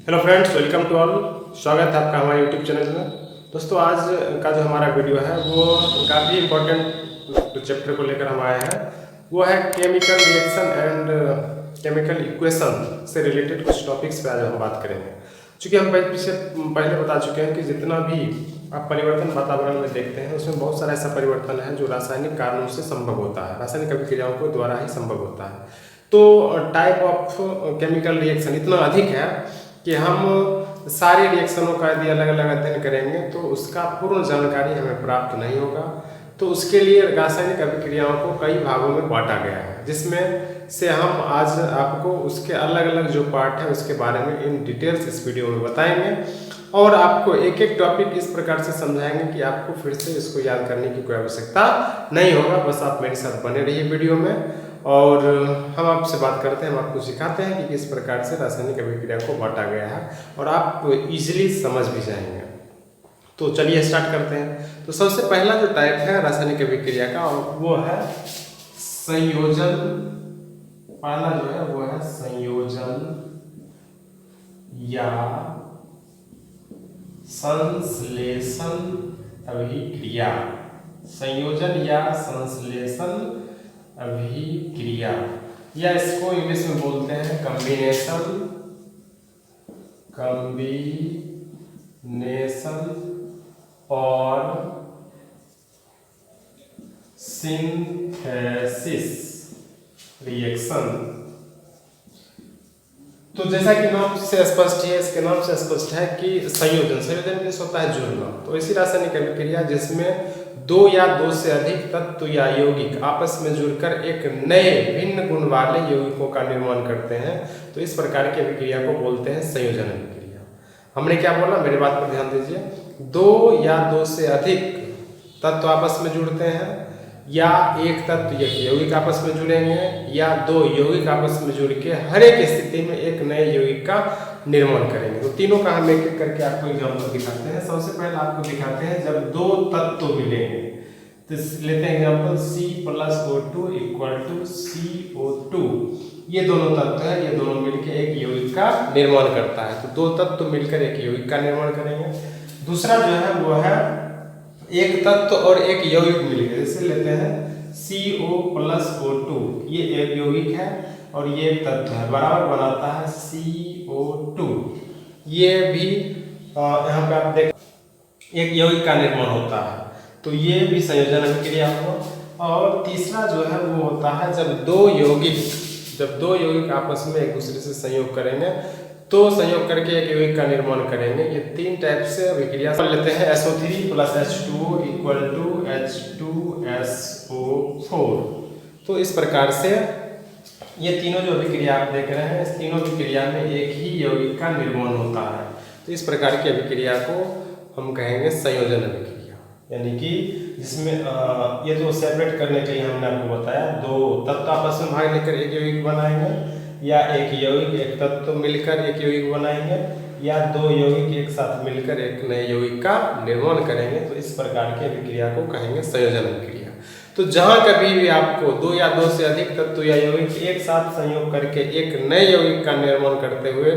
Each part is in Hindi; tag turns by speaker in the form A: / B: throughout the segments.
A: Hello friends, welcome to all. स्वागत है आपका हमारे यूट्यूब चैनल में। दोस्तों, आज का जो हमारा वीडियो है वो काफ़ी इम्पोर्टेंट चैप्टर को लेकर हम आए हैं। वो है chemical reaction and chemical equation से रिलेटेड कुछ टॉपिक्स पे आज हम बात करेंगे। चूँकि हम पहले बता चुके हैं कि जितना भी आप परिवर्तन वातावरण में देखते हैं उसमें बहुत सारा ऐसा परिवर्तन है जो रासायनिक कारणों से संभव होता है, रासायनिक अभिक्रियाओं को द्वारा ही संभव होता है। तो टाइप ऑफ केमिकल रिएक्शन इतना अधिक है कि हम सारे रिएक्शनों का यदि अलग अलग अध्ययन करेंगे तो उसका पूर्ण जानकारी हमें प्राप्त नहीं होगा। तो उसके लिए रासायनिक अभिक्रियाओं को कई भागों में बांटा गया है, जिसमें से हम आज आपको उसके अलग अलग जो पार्ट है उसके बारे में इन डिटेल्स इस वीडियो में बताएंगे और आपको एक एक टॉपिक इस प्रकार से समझाएंगे कि आपको फिर से इसको याद करने की कोई आवश्यकता नहीं होगा। बस आप मेरे साथ बने रहिए वीडियो में और हम आपसे बात करते हैं, हम आपको सिखाते हैं कि किस प्रकार से रासायनिक अभिक्रिया को बांटा गया है और आप इजीली समझ भी जाएंगे। तो चलिए स्टार्ट करते हैं। तो सबसे पहला जो टाइप है रासायनिक अभिक्रिया का वो है संयोजन। पहला जो है वो है संयोजन या संश्लेषण अभिक्रिया। संयोजन या संश्लेषण अभिक्रिया, या इसको इंग्लिश में बोलते हैं कॉम्बिनेशन और सिंथेसिस रिएक्शन। तो जैसा कि नाम से स्पष्ट है, इसके नाम से स्पष्ट है कि संयोजन मीन्स होता है जुड़ना। तो ऐसी रासायनिक अभिक्रिया जिसमें दो या दो से अधिक तत्व या यौगिक आपस में जुड़कर एक नए भिन्न गुण वाले यौगिकों का निर्माण करते हैं, तो इस प्रकार की अभिक्रिया को बोलते हैं संयोजन अभिक्रिया। हमने क्या बोला, मेरी बात पर ध्यान दीजिए। दो या दो से अधिक तत्व आपस में जुड़ते हैं, या एक तत्व एक यौगिक आपस में जुड़ेंगे, या दो यौगिक आपस में जुड़ के हर एक स्थिति में एक नए यौगिक का निर्माण करेंगे। तो तीनों का हम एक एक करके आपको एग्जाम्पल दिखाते हैं। सबसे पहले आपको दिखाते हैं जब दो तत्व मिलेंगे, तो लेते हैं एग्जाम्पल C+O2 = CO2। ये दोनों तत्व है, ये दोनों मिलकर एक यौगिक का निर्माण करता है। तो दो तत्व मिलकर एक यौगिक का निर्माण करेंगे। दूसरा जो है वो है एक तत्व और एक यौगिक मिलकर, जैसे लेते हैं CO+O2। ये एक यौगिक है और ये एक तत्व है, बराबर बनाता है CO2। ये भी यहाँ पे आप देख एक यौगिक का निर्माण होता है, तो ये भी संयोजन अभिक्रिया हुआ। और तीसरा जो है वो होता है जब दो यौगिक आपस में एक दूसरे से संयोग करेंगे, तो संयोग करके एक यौगिक का निर्माण करेंगे। ये तीन टाइप से अभिक्रिया लेते हैं। SO3 + H2O = H2SO4। तो इस प्रकार से ये तीनों जो अभिक्रिया आप देख रहे हैं, इस तीनों अभिक्रिया में एक ही यौगिक का निर्माण होता है। तो इस प्रकार की अभिक्रिया को हम कहेंगे संयोजन अभिक्रिया, यानी कि जिसमें ये जो सेपरेट करने के लिए हमने आपको बताया, दो तत्व आपस में भाग लेकर एक यौगिक बनाएंगे, या एक यौगिक एक तत्व मिलकर एक यौगिक बनाएंगे, या दो यौगिक एक साथ मिलकर एक नए यौगिक का निर्माण करेंगे। तो इस प्रकार की अभिक्रिया को कहेंगे संयोजन अभिक्रिया। तो जहाँ कभी भी आपको दो या दो से अधिक तत्व या यौगिक एक साथ संयोग करके एक नए यौगिक का निर्माण करते हुए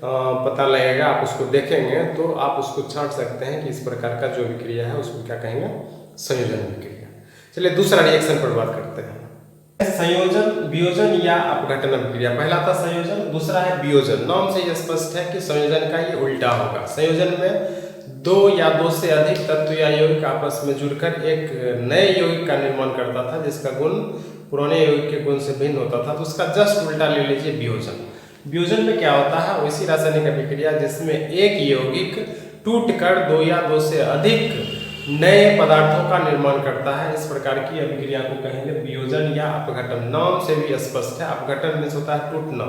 A: पता लगेगा, आप उसको देखेंगे तो आप उसको छांट सकते हैं कि इस प्रकार का जो अभिक्रिया है उसको क्या कहेंगे, संयोजन अभिक्रिया। चलिए दूसरा रिएक्शन पर बात करते हैं। संयोजन, वियोजन या अपघटन अभिक्रिया। पहला था संयोजन, दूसरा है वियोजन। नाम से यह स्पष्ट है कि संयोजन का ये उल्टा होगा। संयोजन में दो या दो से अधिक तत्व या यौगिक आपस में जुड़कर एक नए यौगिक का निर्माण करता था, जिसका गुण पुराने यौगिक के गुण से भिन्न होता था। तो उसका जस्ट उल्टा ले लीजिए वियोजन। वियोजन में क्या होता है, वैसी रासायनिक अभिक्रिया जिसमें एक यौगिक टूटकर दो या दो से अधिक नए पदार्थों का निर्माण करता है। इस प्रकार की अभिक्रिया को कहेंगे वियोजन या अपघटन। नाम से भी स्पष्ट है, अपघटन मीन्स होता है टूटना,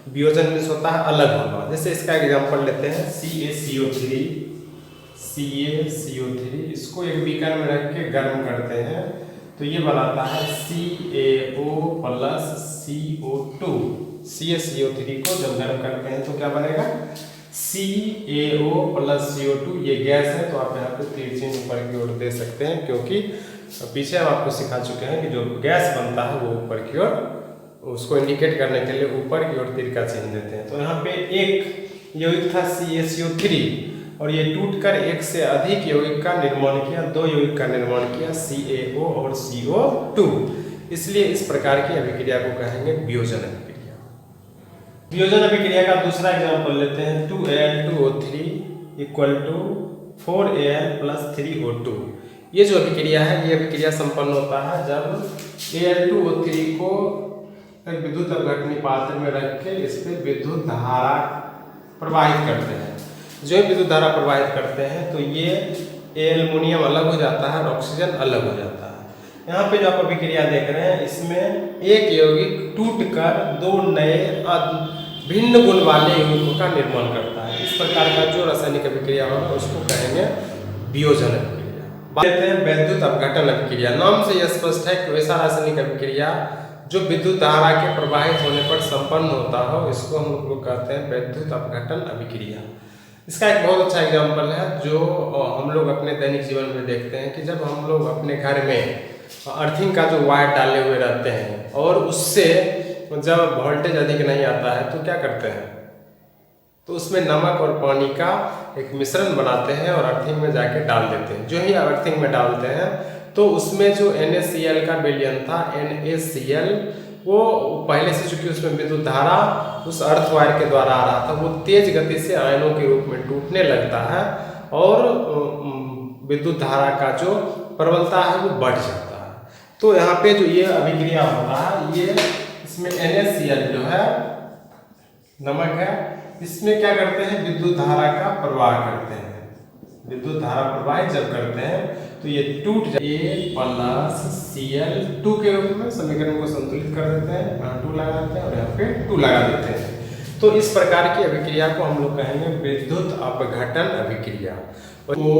A: वियोजन मीन्स होता है अलग होना। जैसे इसका एग्जाम्पल लेते हैं CaCO3। इसको एक बीकर में रख के गर्म करते हैं, तो ये बनाता है CaO+CO2। CaCO3 को जब गर्म करते हैं तो क्या बनेगा, CaO+CO2। ये गैस है, तो आप यहाँ पे तीर चिन्ह ऊपर की ओर दे सकते हैं, क्योंकि पीछे हम आपको सिखा चुके हैं कि जो गैस बनता है वो ऊपर की ओर, उसको इंडिकेट करने के लिए ऊपर की ओर तीर का चिन्ह देते हैं। तो यहाँ पे एक यौगिक था CaCO3 और ये टूटकर एक से अधिक यौगिक का निर्माण किया, 2 यौगिक का निर्माण किया CaO और CO2। इसलिए इस प्रकार की अभिक्रिया को कहेंगे वियोजन अभिक्रिया। वियोजन अभिक्रिया का दूसरा एग्जाम्पल लेते हैं 2Al2O3 = 4Al + 3O2। ये जो अभिक्रिया है ये अभिक्रिया संपन्न होता है जब Al2O3 को एक विद्युत अपघटनी पात्र में रख के इस पर विद्युत धारा प्रवाहित करते हैं। जो विद्युत धारा प्रवाहित करते हैं तो ये एल्युमिनियम अलग हो जाता है और ऑक्सीजन अलग हो जाता है। यहाँ पे जो आप अभिक्रिया देख रहे हैं इसमें एक यौगिक टूटकर 2 नए भिन्न गुण वाले यौगिकों का निर्माण करता है। इस प्रकार का जो रासायनिक अभिक्रिया होगा उसको कहेंगे वियोजन अभिक्रिया। बात करते हैं वैद्युत अपघटन अभिक्रिया। नाम से यह स्पष्ट है कि वैसा रासायनिक अभिक्रिया जो विद्युत धारा के प्रवाहित होने पर संपन्न होता हो इसको हम लोग कहते हैं वैद्युत अपघटन अभिक्रिया। इसका एक बहुत अच्छा एग्जाम्पल है जो हम लोग अपने दैनिक जीवन में देखते हैं कि जब हम लोग अपने घर में अर्थिंग का जो वायर डाले हुए रहते हैं और उससे जब वोल्टेज अधिक नहीं आता है तो क्या करते हैं, तो उसमें नमक और पानी का एक मिश्रण बनाते हैं और अर्थिंग में जाके डाल देते हैं। जो ही अर्थिंग में डालते हैं तो उसमें जो NaCl का विलयन था NaCl वो पहले से चूंकि उसमें विद्युत धारा उस अर्थ वायर के द्वारा आ रहा था वो तेज गति से आयनों के रूप में टूटने लगता है और विद्युत धारा का जो प्रबलता है वो बढ़ जाता है। तो यहाँ पे जो ये अभिक्रिया होता है ये इसमें NaCl जो है नमक है इसमें क्या करते हैं विद्युत धारा का प्रवाह करते हैं। विद्युत धारा प्रवाहित जब करते हैं तो ये टूट A + Cl2 के रूप में समीकरण को संतुलित कर देते हैं। यहाँ 2 लगा देते हैं और यहाँ पे 2 लगा देते हैं। तो इस प्रकार की अभिक्रिया को हम लोग कहेंगे विद्युत अपघटन अभिक्रिया। वो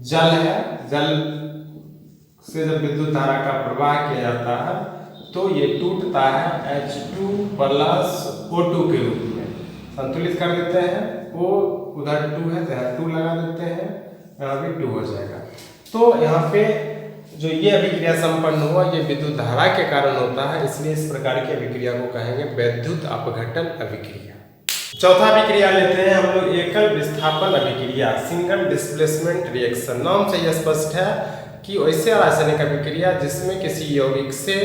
A: जल है, जल से जब विद्युत धारा का प्रवाह किया जाता है तो ये टूटता है H2 + O2 के रूप में संतुलित कर देते हैं। वो उधर 2 है तो यहाँ 2 लगा देते हैं, यहाँ भी 2 हो जाएगा। तो यहाँ पे जो ये अभिक्रिया संपन्न हुआ ये विद्युत धारा के कारण होता है, इसलिए इस प्रकार की अभिक्रिया को कहेंगे वैद्युत अपघटन अभिक्रिया। चौथा अभिक्रिया लेते हैं हम लोग एकल विस्थापन अभिक्रिया, सिंगल डिस्प्लेसमेंट रिएक्शन। नाम से यह स्पष्ट है कि वैसे रासायनिक अभिक्रिया जिसमें किसी यौगिक से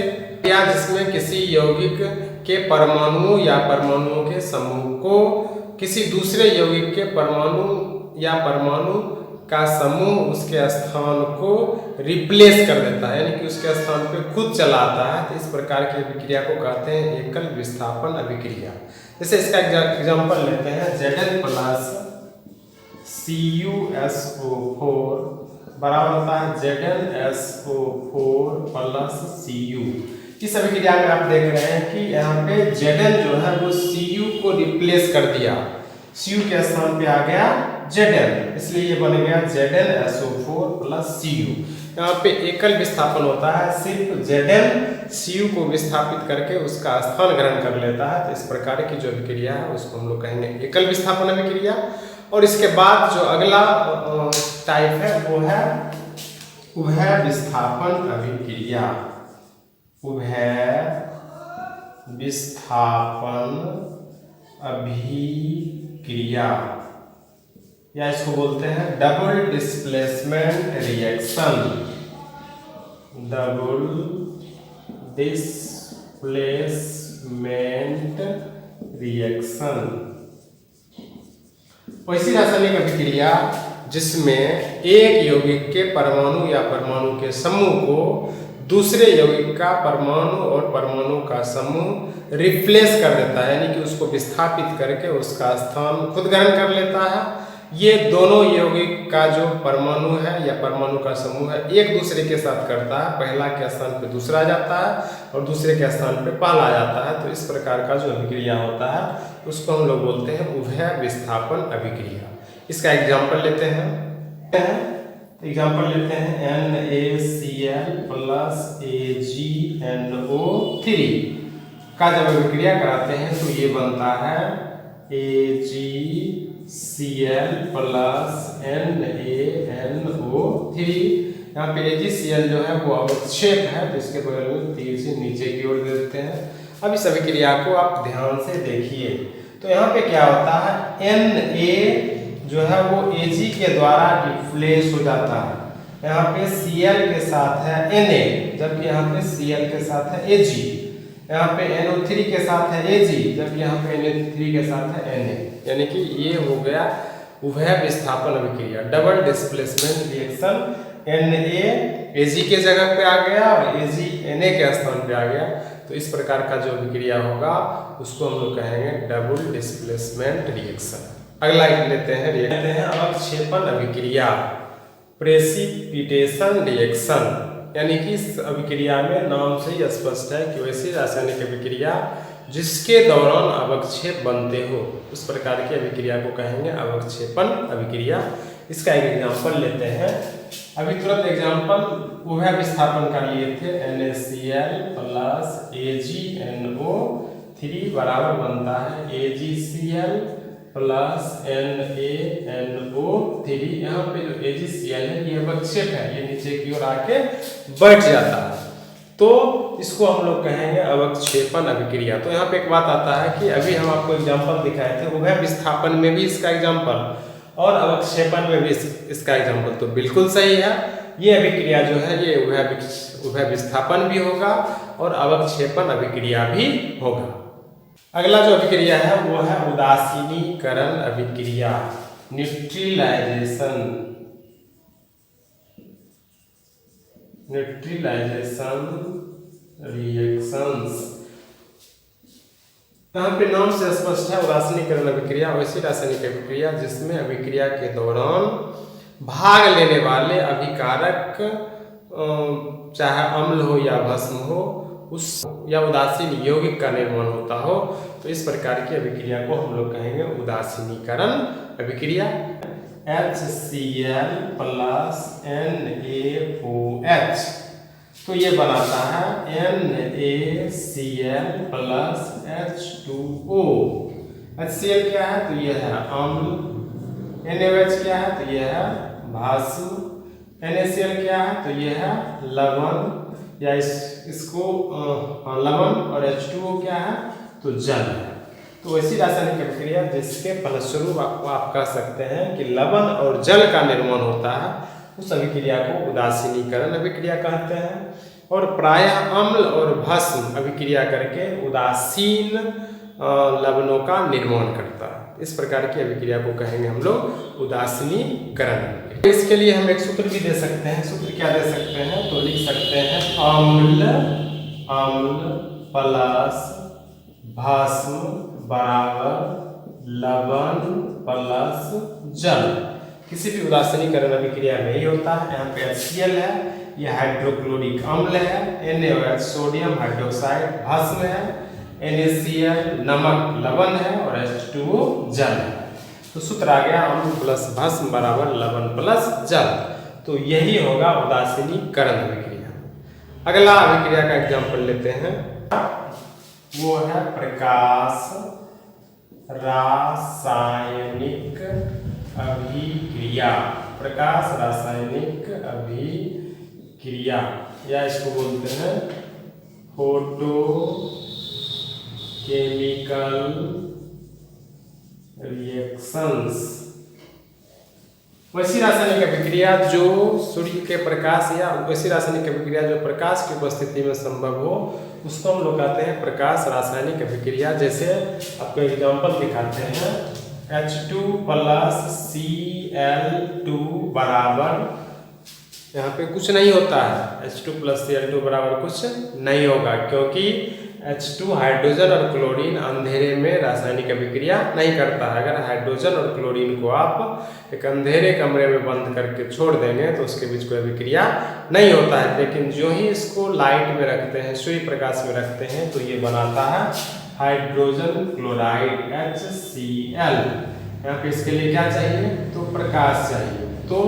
A: या जिसमें किसी यौगिक के परमाणु या परमाणुओं के समूह को किसी दूसरे यौगिक के परमाणु या परमाणु का समूह उसके स्थान को रिप्लेस कर देता है, यानी कि उसके स्थान पे खुद चला आता है। तो इस प्रकार की अभिक्रिया को कहते हैं एकल विस्थापन अभिक्रिया। जैसे इसका एग्जांपल लेते हैं Zn + CuSO4 बराबर होता है ZnSO4 + Cu। इस अभिक्रिया में आप देख रहे हैं कि यहाँ पे Zn जो है वो Cu को रिप्लेस कर दिया, Cu के स्थान पे आ गया Zn, इसलिए ये बन गया ZnSO4 + Cu। यहाँ पे एकल विस्थापन होता है, सिर्फ Zn Cu को विस्थापित करके उसका स्थान ग्रहण कर लेता है। तो इस प्रकार की जो अभिक्रिया है उसको हम लोग कहेंगे एकल विस्थापन अभिक्रिया। और इसके बाद जो अगला टाइप है वो है उभय विस्थापन अभिक्रिया। उभय विस्थापन अभिक्रिया या इसको बोलते हैं double displacement reaction. Double displacement reaction वैसी रासायनिक अभिक्रिया जिसमें एक यौगिक के परमाणु या परमाणु के समूह को दूसरे यौगिक का परमाणु और परमाणु का समूह रिप्लेस कर देता है, यानी कि उसको विस्थापित करके उसका स्थान खुद ग्रहण कर लेता है। ये दोनों यौगिक का जो परमाणु है या परमाणु का समूह है एक दूसरे के साथ करता है, पहला के स्थान पे दूसरा जाता है और दूसरे के स्थान पे पहला जाता है। तो इस प्रकार का जो अभिक्रिया होता है उसको हम लोग बोलते हैं उभय विस्थापन अभिक्रिया। इसका एग्जाम्पल लेते हैं NaCl + AgNO3 का जब अभिक्रिया कराते हैं तो ये बनता है AgCl + NaNO3। यहाँ पे AgCl जो है वो अवक्षेप है तो इसके बगल में तीर से नीचे की ओर दे देते हैं। अब इस अभिक्रिया को आप ध्यान से देखिए तो यहाँ पे क्या होता है, Na जो है वो Ag के द्वारा डिफ्लेश हो जाता है। यहाँ पे Cl के साथ है Na, जबकि यहाँ पे Cl के साथ है Ag। यहाँ पे NO3 के साथ है Ag, जबकि यहाँ पे Na3 के साथ है Na। यानी कि ये हो गया उभय विस्थापन अभिक्रिया, double displacement reaction. Na Ag के जगह पे आ गया और Ag Na के स्थान पे आ गया। तो इस प्रकार का जो अभिक्रिया होगा उसको हम लोग कहेंगे डबल डिस्प्लेसमेंट रिएक्शन। अगला लेते हैं अवक्षेपण अभिक्रिया, प्रेसिपिटेशन रिएक्शन। यानी कि इस अभिक्रिया में नाम से ही स्पष्ट है कि वैसी रासायनिक अभिक्रिया जिसके दौरान अवक्षेप बनते हो, उस प्रकार की अभिक्रिया को कहेंगे अवक्षेपण अभिक्रिया। इसका एक एग्जाम्पल लेते हैं। अभी तुरंत एग्जाम्पल उभय विस्थापन का लिए थे। NaCl प्लस AgNO3 बराबर बनता है AgCl प्लस NaNO3। यहाँ पे जो AgCl है ये अवक्षेप है, ये नीचे की ओर आके बैठ जाता है, तो इसको हम लोग कहेंगे अवक्षेपण अभिक्रिया। तो यहाँ पे एक बात आता है कि अभी हम आपको एग्जाम्पल दिखाए थे उभय विस्थापन में भी इसका एग्जाम्पल और अवक्षेपण में भी इसका एग्जाम्पल, तो बिल्कुल सही है। ये अभिक्रिया जो है ये उभय विस्थापन भी होगा और अवक्षेपण अभिक्रिया भी होगा। अगला जो अभिक्रिया है वो है उदासीनीकरण अभिक्रिया, न्यूट्रलाइजेशन रिएक्शंस। यहाँ पे नाम से स्पष्ट है उदासीनीकरण अभिक्रिया वैसी रासायनिक अभिक्रिया जिसमें अभिक्रिया के दौरान भाग लेने वाले अभिकारक चाहे अम्ल हो या भस्म हो उस या उदासीन यौगिक का निर्माण होता हो, तो इस प्रकार की अभिक्रिया को हम लोग कहेंगे उदासीनीकरण अभिक्रिया। HCl प्लस NaOH, तो ये बनाता है NaCl प्लस H2O। HCl क्या है, तो ये है अम्ल। NaOH क्या है, तो ये है भस्म। NaCl क्या है, तो ये है लवण या इसको लवण, और H2O क्या है, तो जल है। तो ऐसी रासायनिक अभिक्रिया जिसके फलस्वरूप आप कह सकते हैं कि लवण और जल का निर्माण होता है, उस अभिक्रिया को उदासीनीकरण अभिक्रिया कहते हैं। और प्रायः अम्ल और भस्म अभिक्रिया करके उदासीन लवणों का निर्माण करता है। इस प्रकार की अभिक्रिया को कहेंगे हम लोग उदासीनीकरण। इसके लिए हम एक सूत्र भी दे सकते हैं। सूत्र क्या दे सकते हैं, तो लिख सकते हैं अम्ल प्लस भस्म बराबर लवण प्लस जल। किसी भी उदासीनीकरण अभिक्रिया में ही होता है। यहाँ पे HCl है, यह हाइड्रोक्लोरिक अम्ल है। NaOH सोडियम हाइड्रोक्साइड भस्म है। NaCl नमक लवण है और H2O जल है। तो सूत्र आ गया अम्ल प्लस भस्म बराबर लवण प्लस जल। तो यही होगा उदासीनीकरण अभिक्रिया। अगला अभिक्रिया का एग्जाम्पल लेते हैं, वो है प्रकाश रासायनिक अभिक्रिया। प्रकाश रासायनिक अभिक्रिया या इसको बोलते हैं फोटोकेमिकल रिएक्शंस। वैसी रासायनिक अभिक्रिया जो सूर्य के प्रकाश या वैसी रासायनिक अभिक्रिया जो प्रकाश की उपस्थिति में संभव हो, उसको हम लोग कहते हैं प्रकाश रासायनिक अभिक्रिया। जैसे आपको एग्जांपल दिखाते हैं, H2 प्लस Cl2 बराबर, यहाँ पे कुछ नहीं होता है। H2 प्लस Cl2 बराबर कुछ नहीं होगा, क्योंकि H2 हाइड्रोजन और क्लोरीन अंधेरे में रासायनिक अभिक्रिया नहीं करता है। अगर हाइड्रोजन और क्लोरीन को आप एक अंधेरे कमरे में बंद करके छोड़ देंगे तो उसके बीच कोई अभिक्रिया नहीं होता है। लेकिन जो ही इसको लाइट में रखते हैं, सूर्य प्रकाश में रखते हैं, तो ये बनाता है हाइड्रोजन क्लोराइड HCl। यहाँ पे इसके लिए क्या चाहिए, तो प्रकाश चाहिए। तो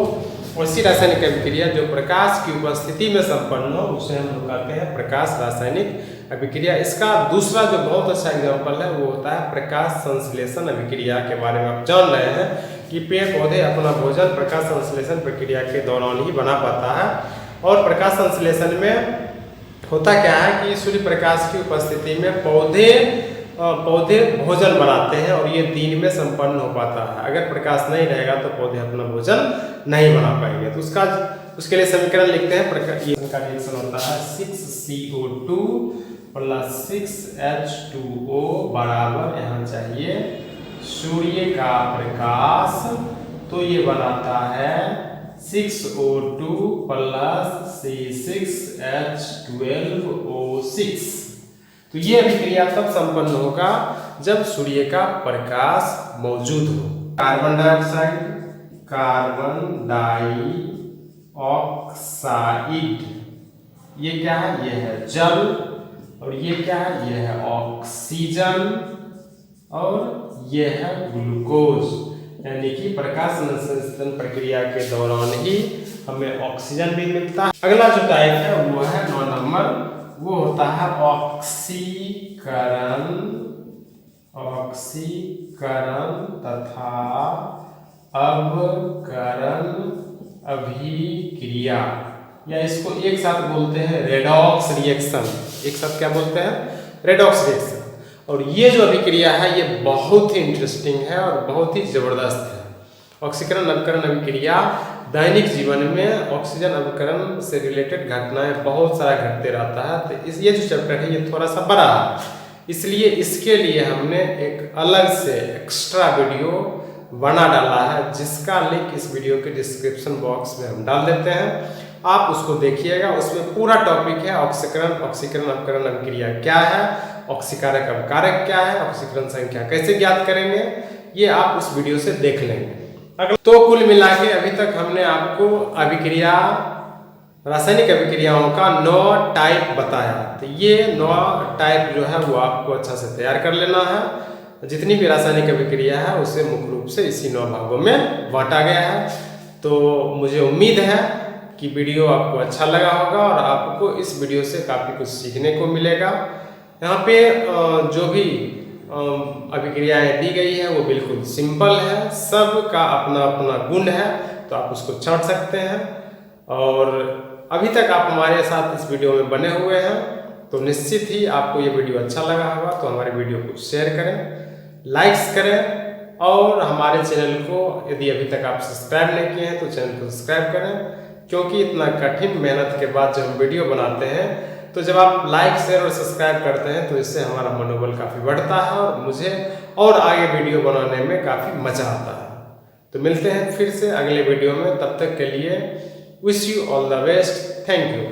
A: वैसी रासायनिक अभिक्रिया जो प्रकाश की उपस्थिति में संपन्न हो, उसे हम लोग कहते हैं प्रकाश रासायनिक अभिक्रिया। इसका दूसरा जो बहुत अच्छा एग्जाम्पल है वो होता है प्रकाश संश्लेषण अभिक्रिया के बारे में। आप जान रहे हैं कि पेड़ पौधे अपना भोजन प्रकाश संश्लेषण प्रक्रिया के दौरान ही बना पाता है। और प्रकाश संश्लेषण में होता क्या है कि सूर्य प्रकाश की उपस्थिति में पौधे पौधे भोजन बनाते हैं और ये दिन में संपन्न हो पाता है। अगर प्रकाश नहीं रहेगा तो पौधे अपना भोजन नहीं बना पाएंगे। तो उसके लिए समीकरण लिखते हैं। ये का रिएक्शन होता है 6CO2 प्लस 6H2O बराबर, यहाँ चाहिए सूर्य का प्रकाश, तो ये बनाता है 6O2 प्लस C6H12O6। तो ये अभिक्रिया तब संपन्न होगा जब सूर्य का प्रकाश मौजूद हो। कार्बन डाइऑक्साइड ये क्या है? ये है जल। और ये क्या है? ये है ऑक्सीजन और ये है ग्लूकोज। यानी कि प्रकाश संश्लेषण प्रक्रिया के दौरान ही हमें ऑक्सीजन भी मिलता है। अगला जो टाइप है वो है 9 नंबर, वो होता है ऑक्सीकरण तथा अवकरण अभिक्रिया, या इसको एक साथ बोलते हैं रेडॉक्स रिएक्शन। एक साथ क्या बोलते हैं? Redox reaction. और ये जो अभिक्रिया है ये बहुत ही इंटरेस्टिंग है और बहुत ही जबरदस्त है। ऑक्सीकरण अवकरण अभिक्रिया दैनिक जीवन में ऑक्सीजन अवकरण से रिलेटेड घटनाएं बहुत सारा घटते रहता है। तो ये जो चैप्टर है ये थोड़ा सा बड़ा है, इसलिए इसके लिए हमने एक अलग से एक्स्ट्रा वीडियो बना डाला है, जिसका लिंक इस वीडियो के डिस्क्रिप्शन बॉक्स में हम डाल देते हैं। आप उसको देखिएगा। उसमें पूरा टॉपिक है ऑक्सीकरण अवकरण अभिक्रिया क्या है, ऑक्सीकारक अवकारक क्या है, ऑक्सीकरण संख्या कैसे ज्ञात करेंगे, ये आप उस वीडियो से देख लेंगे। तो कुल मिला के अभी तक हमने आपको रासायनिक अभिक्रियाओं का 9 टाइप बताया। तो ये 9 टाइप जो है वो आपको अच्छा से तैयार कर लेना है। जितनी भी रासायनिक अभिक्रिया है उसे मुख्य रूप से इसी 9 भागों में बांटा गया है। तो मुझे उम्मीद है कि वीडियो आपको अच्छा लगा होगा और आपको इस वीडियो से काफ़ी कुछ सीखने को मिलेगा। यहाँ पे जो भी अभिक्रियाएं दी गई है वो बिल्कुल सिंपल है, सबका अपना अपना गुण है, तो आप उसको छांट सकते हैं। और अभी तक आप हमारे साथ इस वीडियो में बने हुए हैं तो निश्चित ही आपको ये वीडियो अच्छा लगा होगा। तो हमारे वीडियो को शेयर करें, लाइक्स करें और हमारे चैनल को यदि अभी तक आप सब्सक्राइब नहीं किए हैं तो चैनल को सब्सक्राइब करें, क्योंकि इतना कठिन मेहनत के बाद जब हम वीडियो बनाते हैं तो जब आप लाइक शेयर और सब्सक्राइब करते हैं तो इससे हमारा मनोबल काफ़ी बढ़ता है और मुझे और आगे वीडियो बनाने में काफ़ी मज़ा आता है। तो मिलते हैं फिर से अगले वीडियो में, तब तक के लिए wish you all the best. Thank you.